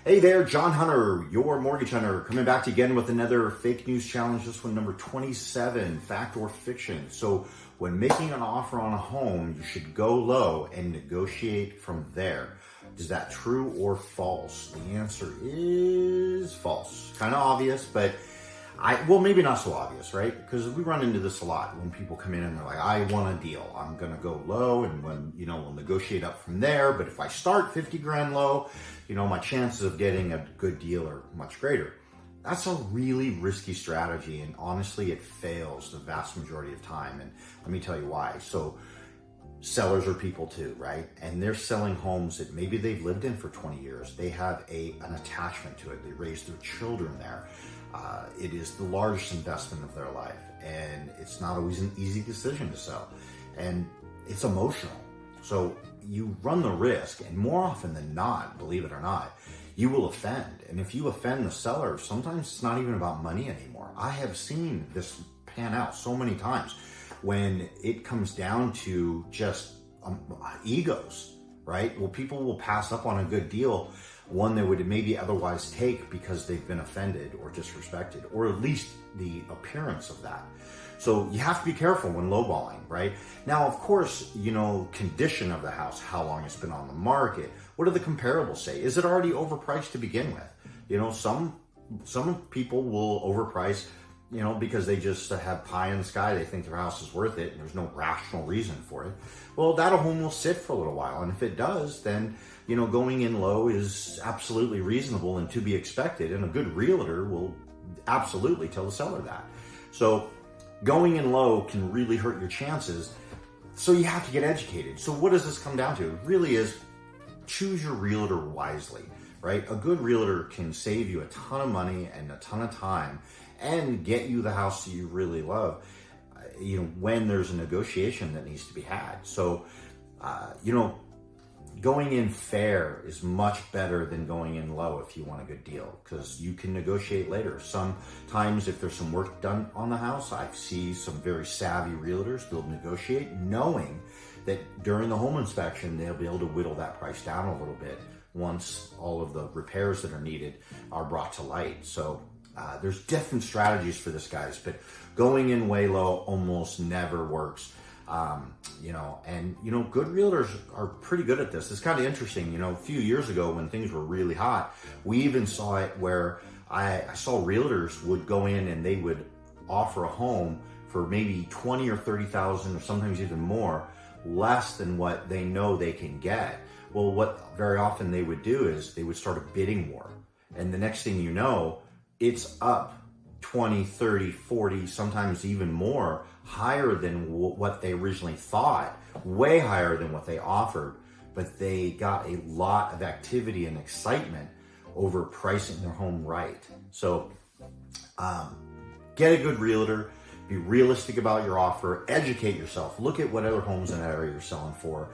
Hey there, John Hunter, your mortgage hunter, coming back again with another fake news challenge. This one, number 27, fact or fiction. So when making an offer on a home, you should go low and negotiate from there. Is that true or false? The answer is false. Kind of obvious, but well, maybe not so obvious, right? Because we run into this a lot when people come in and they're like, I want a deal. I'm going to go low and we'll negotiate up from there. But if I start 50 grand low, my chances of getting a good deal are much greater. That's a really risky strategy. And honestly, it fails the vast majority of time. And let me tell you why. So sellers are people too, right? And they're selling homes that maybe they've lived in for 20 years. They have an attachment to it. They raised their children there. It is the largest investment of their life, and it's not always an easy decision to sell, and it's emotional. So you run the risk, and more often than not, believe it or not, you will offend. And if you offend the seller, sometimes it's not even about money anymore. I have seen this pan out so many times when it comes down to just egos, right? Well, people will pass up on a good deal, one they would maybe otherwise take because they've been offended or disrespected, or at least the appearance of that. So you have to be careful when lowballing, right? Now, of course, condition of the house, how long it's been on the market, what do the comparables say? Is it already overpriced to begin with? Some people will overprice, because they just have pie in the sky. They think their house is worth it and there's no rational reason for it. Well, that home will sit for a little while. And if it does, then, going in low is absolutely reasonable and to be expected. And a good realtor will absolutely tell the seller that. So going in low can really hurt your chances. So you have to get educated. So what does this come down to? It really is choose your realtor wisely, right? A good realtor can save you a ton of money and a ton of time and get you the house that you really love, when there's a negotiation that needs to be had. So, going in fair is much better than going in low if you want a good deal, because you can negotiate later. Sometimes if there's some work done on the house, I see some very savvy realtors, they'll negotiate knowing that during the home inspection, they'll be able to whittle that price down a little bit once all of the repairs that are needed are brought to light. So there's different strategies for this, guys, but going in way low almost never works. Good realtors are pretty good at this. It's kind of interesting. A few years ago when things were really hot, we even saw it where I saw realtors would go in and they would offer a home for maybe 20 or 30,000 or sometimes even more, less than what they know they can get. Well, what very often they would do is they would start a bidding war. And the next thing you know, it's up 20, 30, 40, sometimes even more, higher than what they originally thought, way higher than what they offered, but they got a lot of activity and excitement over pricing their home right. So get a good realtor, be realistic about your offer, educate yourself, look at what other homes in that area you're selling for,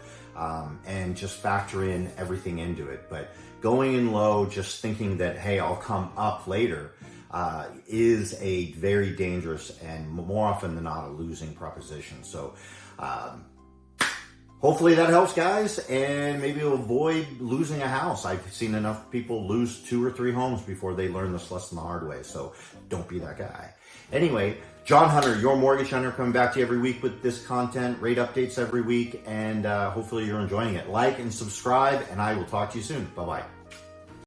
and just factor in everything into it. But going in low, just thinking that, hey, I'll come up later, is a very dangerous and more often than not a losing proposition. So hopefully that helps, guys, and maybe avoid losing a house. I've seen enough people lose 2 or 3 homes before they learn this lesson the hard way. So don't be that guy. Anyway, John Hunter, your mortgage hunter, coming back to you every week with this content, rate updates every week, and hopefully you're enjoying it. Like and subscribe, and I will talk to you soon. Bye-bye.